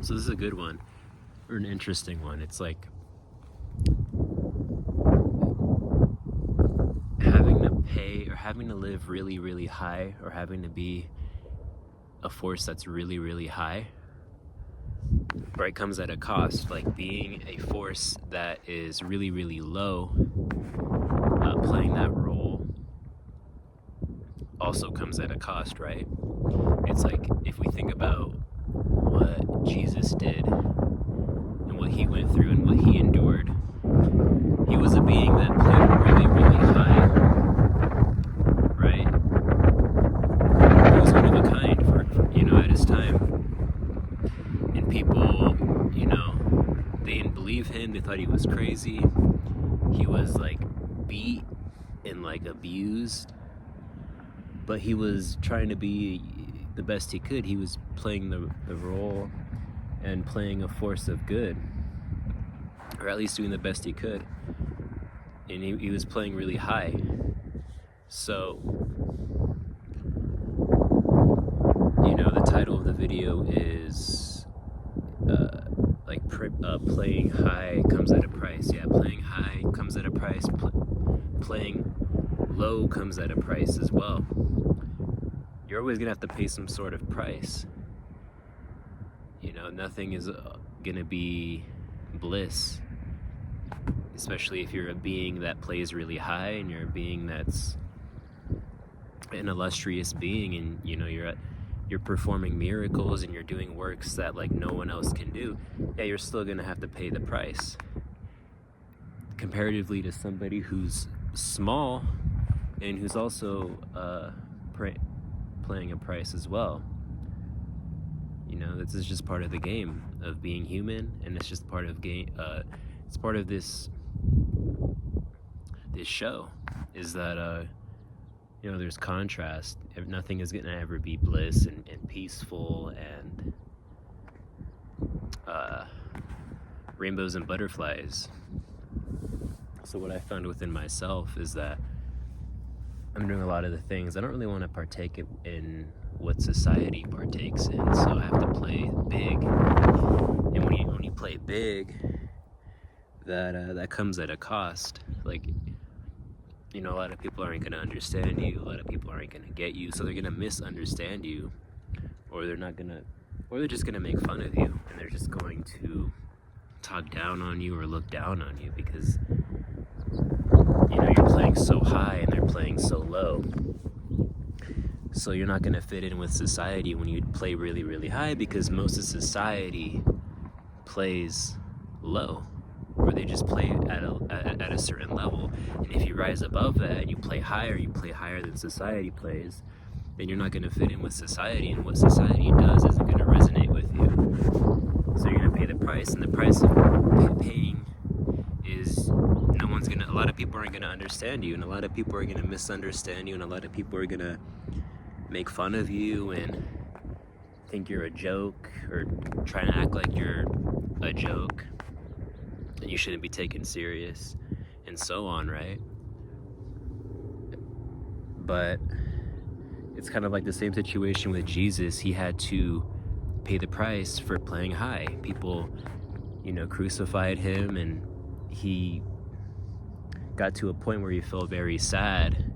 So this is a good one, or an interesting one. It's like having to pay or having to live really, really high, or having to be a force that's really, really high, right, comes at a cost. Like being a force that is really, really low, playing that role also comes at a cost, right? It's like if we think about what Jesus did and what he went through and what he endured, he was a being that played really, really high, right? He was one of a kind for at his time. And people, they didn't believe him. They thought he was crazy. He was like beat and like abused, but he was trying to be the best he could. He was playing the role and playing a force of good, or at least doing the best he could. And he was playing really high. So, the title of the video is playing high comes at a price. Yeah, playing high comes at a price. Playing low comes at a price as well. You're always gonna have to pay some sort of price. Nothing is gonna be bliss, especially if you're a being that plays really high and you're a being that's an illustrious being, and you're performing miracles and you're doing works that like no one else can do. Yeah, you're still gonna have to pay the price comparatively to somebody who's small and who's also playing a price as well. This is just part of the game of being human, and it's just part of it's part of this show, is that there's contrast. Nothing is gonna ever be bliss and peaceful and rainbows and butterflies. So what I found within myself is that I'm doing a lot of the things I don't really want to partake in what society partakes in, so I have to play big. And when you play big, that comes at a cost. Like, a lot of people aren't going to understand you, a lot of people aren't going to get you, so they're going to misunderstand you, or they're just going to make fun of you, and they're just going to talk down on you or look down on you because you're playing so high and they're playing so low. So you're not going to fit in with society when you play really, really high, because most of society plays low, or they just play at a certain level. And if you rise above that and you play higher than society plays, then you're not going to fit in with society, and what society does isn't going to resonate with you. So you're going to pay the price, and the price of paying is a lot of people aren't going to understand you, and a lot of people are going to misunderstand you, and a lot of people are going to make fun of you and think you're a joke, or try to act like you're a joke and you shouldn't be taken serious, and so on, right? But it's kind of like the same situation with Jesus. He had to pay the price for playing high. People, crucified him, and he got to a point where he felt very sad.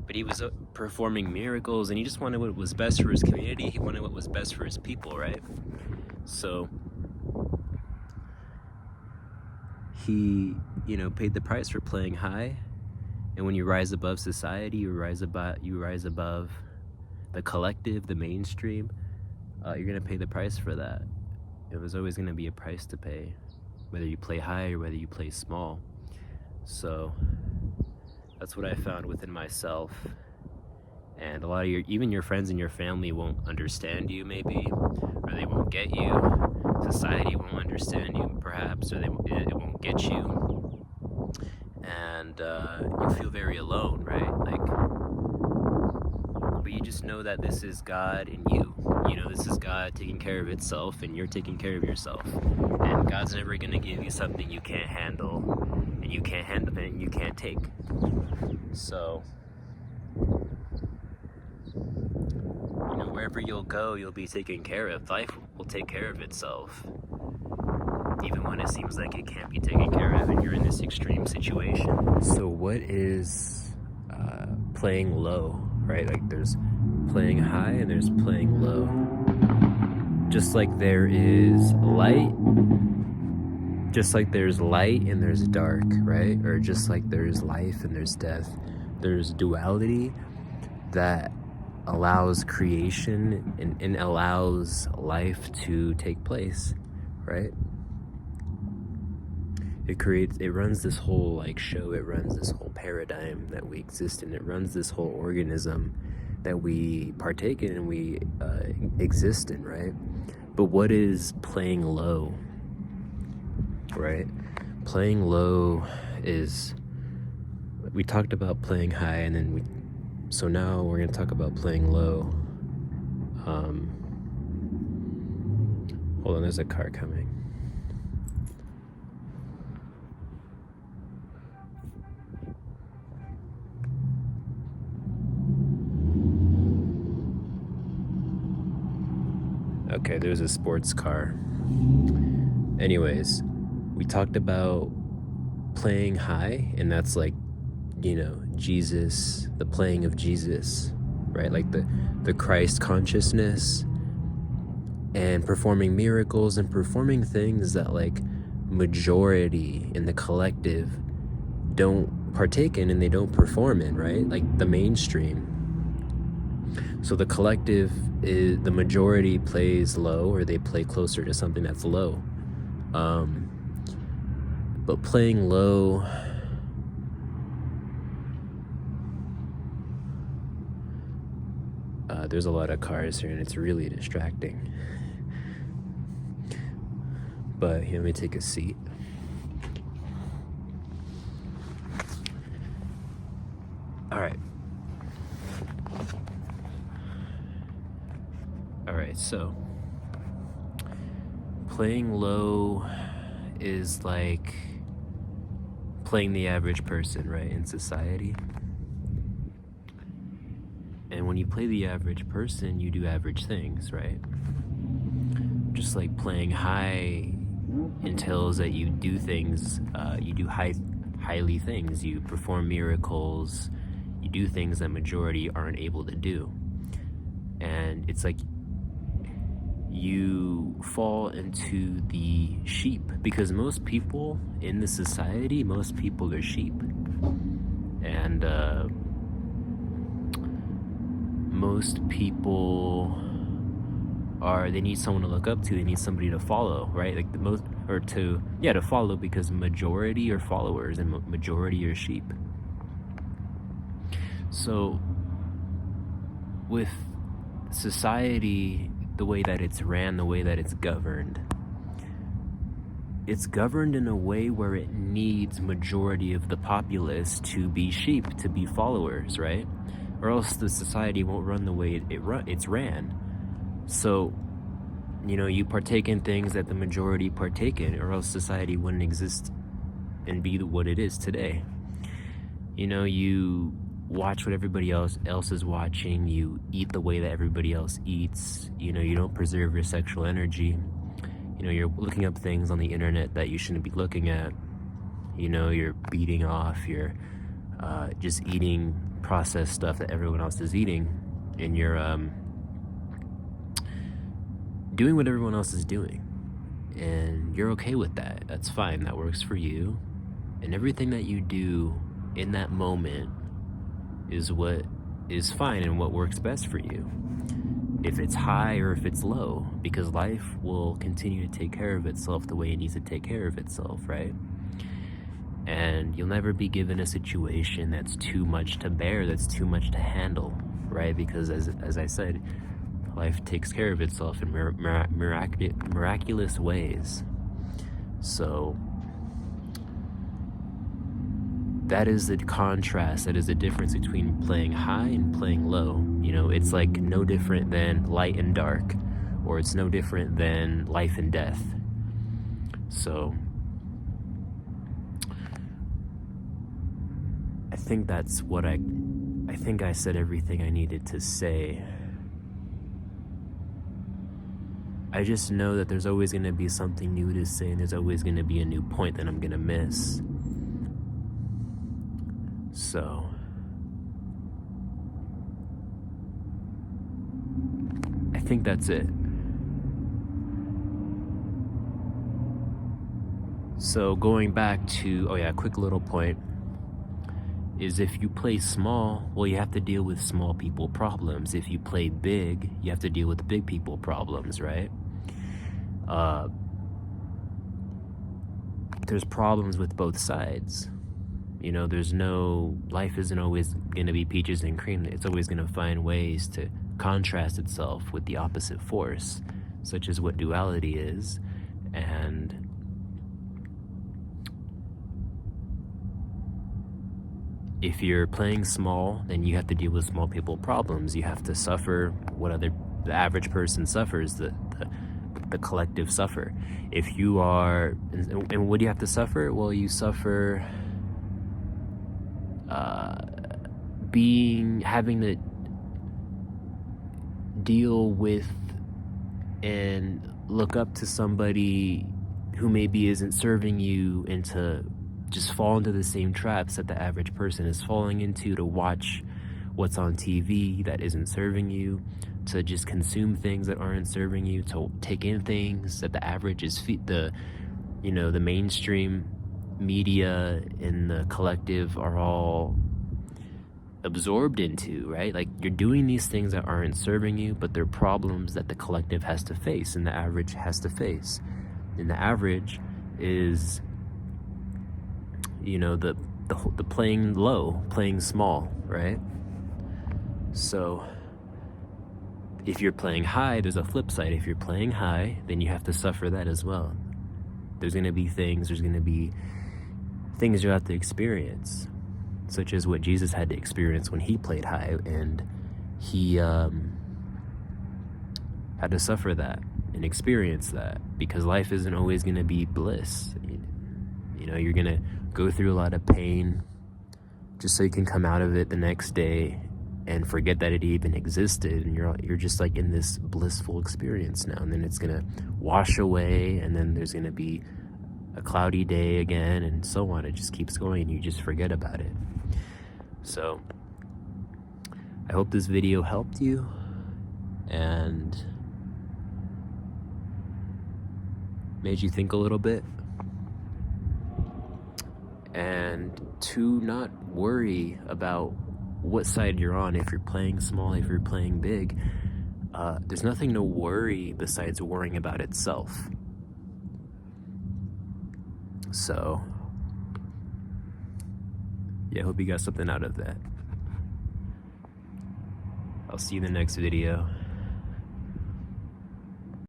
But he was performing miracles, and he just wanted what was best for his community. He wanted what was best for his people, right? So he, paid the price for playing high. And when you rise above society, you rise above the collective, the mainstream. You're gonna pay the price for that. There's always gonna be a price to pay, whether you play high or whether you play small. So that's what I found within myself. And a lot of even your friends and your family won't understand you, maybe, or they won't get you. Society won't understand you, perhaps, or it won't get you. And you feel very alone, right? But you just know that this is God in you. This is God taking care of itself, and you're taking care of yourself. And God's never gonna give you something you can't handle, and you can't take. So, wherever you'll go, you'll be taken care of. Life will take care of itself. Even when it seems like it can't be taken care of and you're in this extreme situation. So what is playing low, right? Like there's playing high and there's playing low. Just like there is light, just like there's light and there's dark, right? Or just like there's life and there's death. There's duality that allows creation and allows life to take place, right? It runs this whole like show, it runs this whole paradigm that we exist in, it runs this whole organism that we partake in and we exist in, right? But what is playing low, right? Playing low is, we talked about playing high, and then so now we're going to talk about playing low. Hold on, there's a car coming. Okay, there's a sports car. Anyways, we talked about playing high, and that's like, you know, Jesus, the playing of Jesus, right? Like the Christ consciousness, and performing miracles and performing things that like majority in the collective don't partake in and they don't perform in, right? Like the mainstream. So the collective is, the majority plays low, or they play closer to something that's low. But playing low, there's a lot of cars here and it's really distracting. But here, let me take a seat. All right, so playing low is like playing the average person, right, in society. And when you play the average person, you do average things, right? Just like playing high entails that you do things, you do highly things, you perform miracles, you do things that majority aren't able to do. And it's like you fall into the sheep, because most people in the society, most people are sheep. And most people they need someone to look up to, they need somebody to follow, right? Like to follow, because majority are followers and majority are sheep. So with society, the way that it's ran, the way that it's governed in a way where it needs majority of the populace to be sheep, to be followers, right? Or else the society won't run the way it's ran. So, you know, you partake in things that the majority partake in, or else society wouldn't exist and be what it is today. You know, you watch what everybody else is watching, you eat the way that everybody else eats, you know, you don't preserve your sexual energy, you know, you're looking up things on the internet that you shouldn't be looking at, you know, you're beating off, you're just eating processed stuff that everyone else is eating, and you're doing what everyone else is doing, and you're okay with that. That's fine, that works for you, and everything that you do in that moment is what is fine and what works best for you, if it's high or if it's low, because life will continue to take care of itself the way it needs to take care of itself, right? And you'll never be given a situation that's too much to bear, that's too much to handle, right? Because as I said, life takes care of itself in miraculous ways. So that is the contrast, that is the difference between playing high and playing low. You know, it's like no different than light and dark, or it's no different than life and death. So I think that's what I think I said everything I needed to say. I just know that there's always going to be something new to say, and there's always going to be a new point that I'm going to miss. So I think that's it. So going back to, quick little point is if you play small, well, you have to deal with small people problems. If you play big, you have to deal with big people problems, right? There's problems with both sides. Life isn't always going to be peaches and cream. It's always going to find ways to contrast itself with the opposite force, such as what duality is. And if you're playing small, then you have to deal with small people problems. You have to suffer what the average person suffers, the collective suffer. If you are, and what do you have to suffer? Well, you suffer having to deal with and look up to somebody who maybe isn't serving you, and to just fall into the same traps that the average person is falling into, to watch what's on TV that isn't serving you, to just consume things that aren't serving you, to take in things that the average is the mainstream media and the collective are all absorbed into, right? Like, you're doing these things that aren't serving you, but they're problems that the collective has to face and the average has to face. And the average is, the playing low, playing small, right? So if you're playing high, there's a flip side. If you're playing high, then you have to suffer that as well. There's going to be things you'll have to experience, such as what Jesus had to experience when he played high, and he had to suffer that and experience that, because life isn't always going to be bliss. You're going to go through a lot of pain just so you can come out of it the next day and forget that it even existed, and you're just like in this blissful experience now, and then it's going to wash away, and then there's going to be a cloudy day again, and so on. It just keeps going, and you just forget about it. So I hope this video helped you, and made you think a little bit, and to not worry about what side you're on. If you're playing small, if you're playing big, there's nothing to worry besides worrying about itself. So yeah, I hope you got something out of that. I'll see you in the next video.